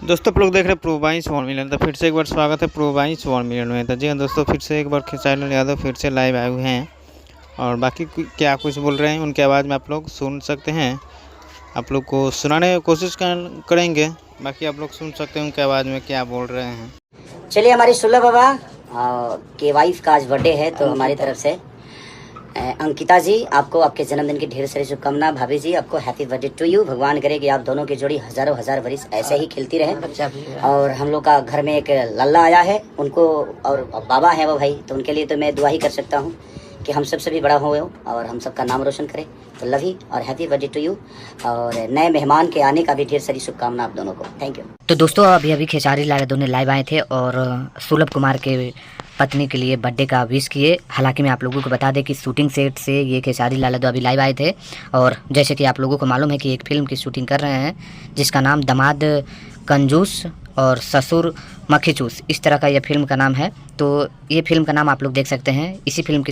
दोस्तों आप लोग देख रहे हैं प्रोवाइस 1 मिलियन। तो फिर से एक बार स्वागत है प्रोवाइस 1 मिलियन में। तो जी हाँ दोस्तों, फिर से एक बार खेसारी यादव फिर से लाइव आए हुए हैं और बाकी क्या कुछ बोल रहे हैं उनके आवाज़ में आप लोग सुन सकते हैं। आप लोग को सुनाने की कोशिश करेंगे, बाकी आप लोग सुन सकते हैं उनके आवाज़ में क्या बोल रहे हैं। चलिए, हमारी सुल्ला बाबा के वाइफ का आज बर्थडे है, तो हमारी तरफ से अंकिता जी, आपको आपके जन्मदिन की ढेर सारी शुभकामना। भाभी जी, आपको हैप्पी बर्थडे टू यू। भगवान करे कि आप दोनों की जोड़ी हजारों हजार वर्ष ऐसे ही खिलती रहे। और हम लोग का घर में एक लल्ला आया है, उनको और बाबा है वो भाई, तो उनके लिए तो मैं दुआ ही कर सकता हूँ कि हम सबसे भी बड़ा हो और हम सबका नाम रोशन करें। तो लव यू और हैप्पी बर्थडे टू यू, और नए मेहमान के आने का भी ढेर सारी शुभकामना आप दोनों को। Thank you. तो दोस्तों, अभी खेसारी लाल यादव ने लाइव आए थे और सुलभ कुमार के पत्नी के लिए बर्थडे का विश किए। हालांकि मैं आप लोगों को बता दें कि शूटिंग सेट से ये खेसारी लाल यादव अभी लाइव आए थे और जैसे कि आप लोगों को मालूम है कि एक फिल्म की शूटिंग कर रहे हैं जिसका नाम दामाद कंजूस और ससुर मक्खीचूस, इस तरह का यह फिल्म का नाम है। तो ये फिल्म का नाम आप लोग देख सकते हैं। इसी फिल्म की